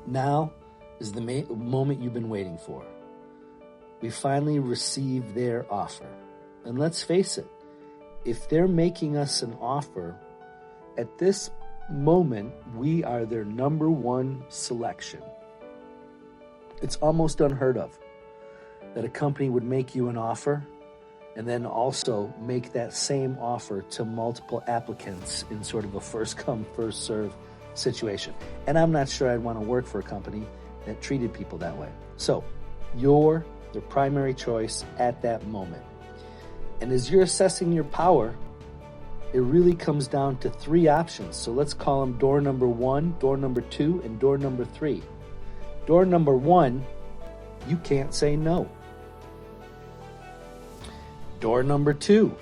Now is the moment you've been waiting for. We finally receive their offer. And let's face it, if they're making us an offer, at this moment, we are their number one selection. It's almost unheard of that a company would make you an offer and then also make that same offer to multiple applicants in sort of a first come, first serve situation. And I'm not sure I'd want to work for a company that treated people that way. So you're the primary choice at that moment. And as you're assessing your power, it really comes down to three options. So let's call them door number 1, door number 2, and door number 3. Door number 1, you can't say no. Door number 2,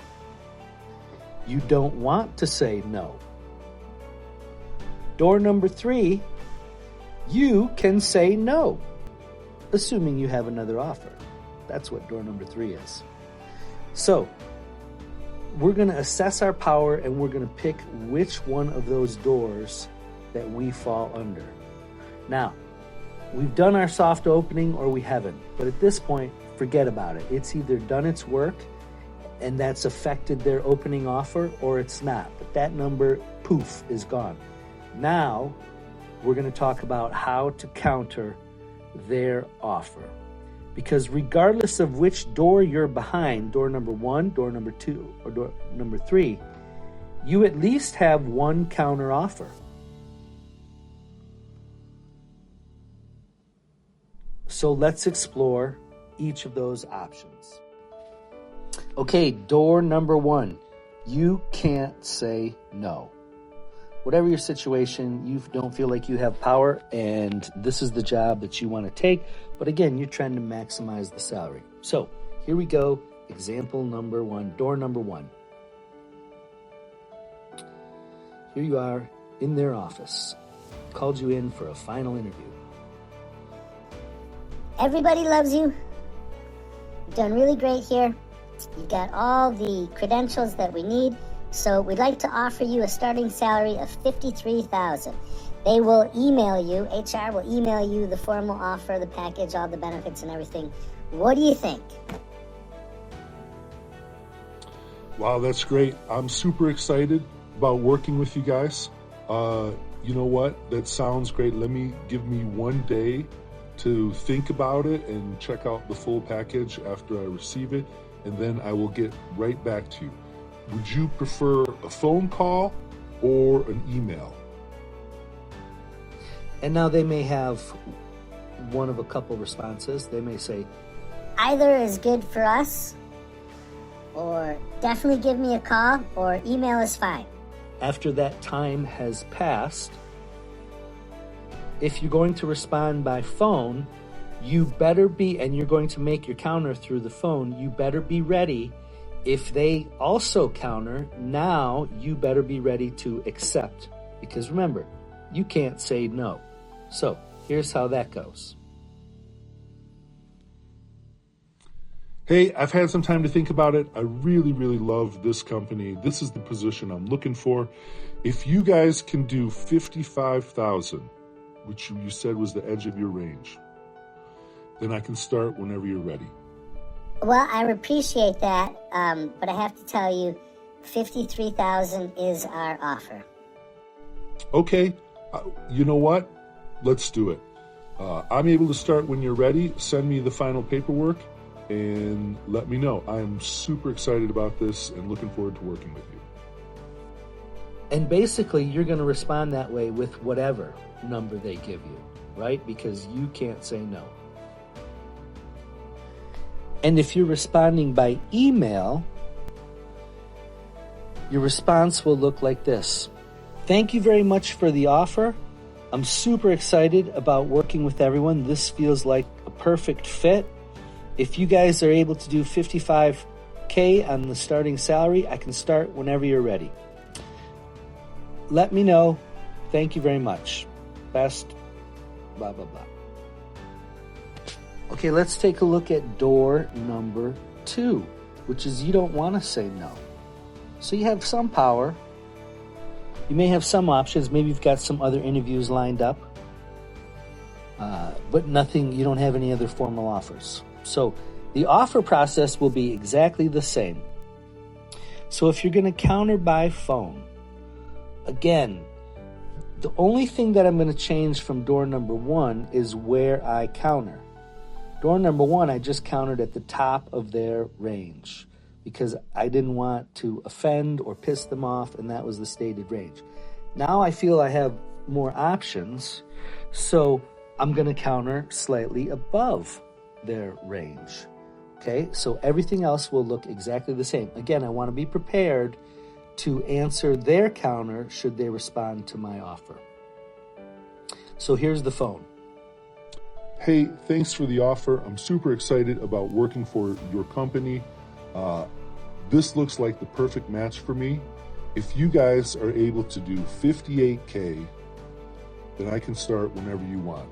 you don't want to say no. Door number 3, you can say no, assuming you have another offer. That's what door number 3 is. So we're going to assess our power and we're going to pick which one of those doors that we fall under. Now, we've done our soft opening or we haven't, but at this point, forget about it. It's either done its work and that's affected their opening offer, or it's not. But that number, poof, is gone. Now, we're going to talk about how to counter their offer. Because regardless of which door you're behind, door number 1, door number 2, or door number 3, you at least have one counter offer. So let's explore each of those options. Okay, door number 1, you can't say no. Whatever your situation, you don't feel like you have power and this is the job that you want to take. But again, you're trying to maximize the salary. So here we go. Example number 1, door number 1. Here you are in their office. Called you in for a final interview. Everybody loves you. You've done really great here. You've got all the credentials that we need. So we'd like to offer you a starting salary of $53,000. They will email you, HR will email you the formal offer, the package, all the benefits and everything. What do you think? Wow, that's great. I'm super excited about working with you guys. You know what? That sounds great. Give me one day to think about it and check out the full package after I receive it, and then I will get right back to you. Would you prefer a phone call or an email? And now they may have one of a couple responses. They may say, either is good for us, or definitely give me a call, or email is fine. After that time has passed, if you're going to respond by phone, you better be, and you're going to make your counter through the phone, you better be ready. If they also counter, now you better be ready to accept. Because remember, you can't say no. So here's how that goes. Hey, I've had some time to think about it. I really, really love this company. This is the position I'm looking for. If you guys can do $55,000, which you said was the edge of your range, then I can start whenever you're ready. Well, I appreciate that, but I have to tell you, $53,000 is our offer. Okay, you know what? Let's do it. I'm able to start when you're ready. Send me the final paperwork and let me know. I'm super excited about this and looking forward to working with you. And basically, you're going to respond that way with whatever number they give you, right? Because you can't say no. And if you're responding by email, your response will look like this. Thank you very much for the offer. I'm super excited about working with everyone. This feels like a perfect fit. If you guys are able to do $55K on the starting salary, I can start whenever you're ready. Let me know. Thank you very much. Best, blah, blah, blah. Okay, let's take a look at door number 2, which is you don't want to say no. So you have some power. You may have some options. Maybe you've got some other interviews lined up. but nothing, you don't have any other formal offers. So the offer process will be exactly the same. So if you're going to counter by phone, again, the only thing that I'm going to change from door number 1 is where I counter. Door number 1, I just countered at the top of their range because I didn't want to offend or piss them off, and that was the stated range. Now I feel I have more options, so I'm going to counter slightly above their range. Okay, so everything else will look exactly the same. Again, I want to be prepared to answer their counter should they respond to my offer. So here's the phone. Hey, thanks for the offer. I'm super excited about working for your company. This looks like the perfect match for me. If you guys are able to do $58K, then I can start whenever you want.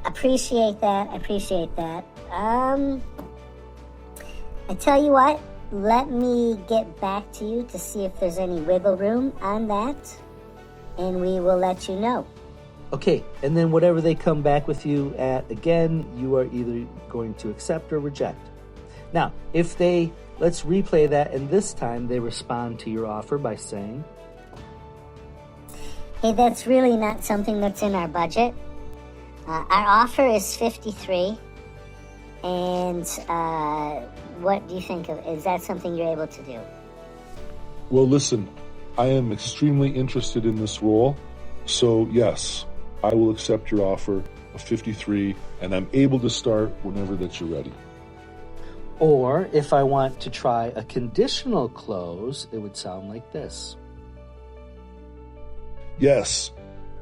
Appreciate that. I tell you what, let me get back to you to see if there's any wiggle room on that, and we will let you know. Okay, and then whatever they come back with you at, again, you are either going to accept or reject. Now, if they, let's replay that, and this time they respond to your offer by saying, hey, that's really not something that's in our budget. Our offer is 53, and what do you think of? Is that something you're able to do? Well, listen, I am extremely interested in this role, so yes, I will accept your offer of 53, and I'm able to start whenever that you're ready. or if I want to try a conditional close, it would sound like this. Yes,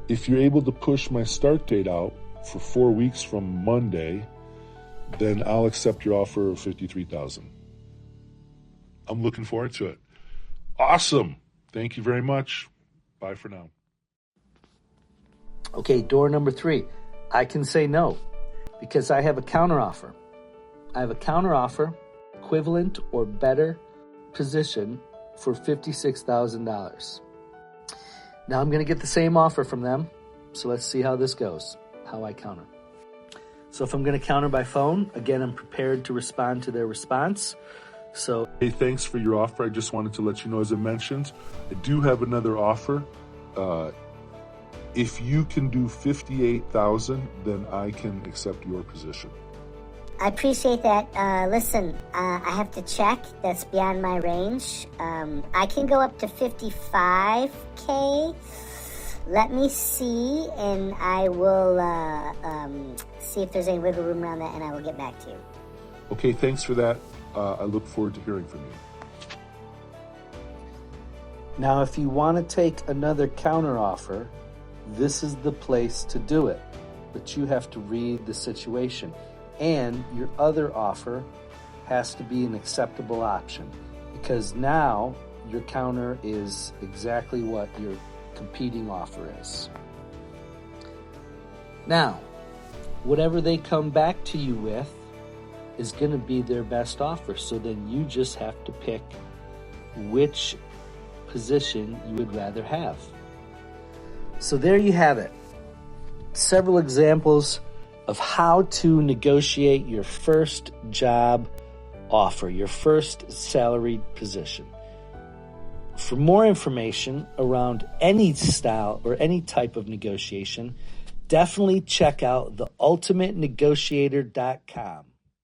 if you're able to push my start date out for 4 weeks from Monday, then I'll accept your offer of $53,000. I'm looking forward to it. Awesome. Thank you very much. Bye for now. Okay, door number 3. I can say no because I have a counteroffer. I have a counteroffer, equivalent or better position for $56,000. Now I'm going to get the same offer from them. So let's see how this goes, how I counter. So if I'm going to counter by phone, again, I'm prepared to respond to their response. So, hey, thanks for your offer. I just wanted to let you know, as I mentioned, I do have another offer. If you can do $58,000, then I can accept your position. I appreciate that. Listen, I have to check. That's beyond my range. I can go up to 55K. Let me see, and I will see if there's any wiggle room around that, and I will get back to you. Okay, thanks for that. I look forward to hearing from you. now if you want to take another counteroffer, this is the place to do it. But you have to read the situation. And your other offer has to be an acceptable option, because now your counter is exactly what your competing offer is. Now, whatever they come back to you with is going to be their best offer. So then you just have to pick which position you would rather have. So there you have it. Several examples of how to negotiate your first job offer, your first salaried position. For more information around any style or any type of negotiation, definitely check out theultimatenegotiator.com.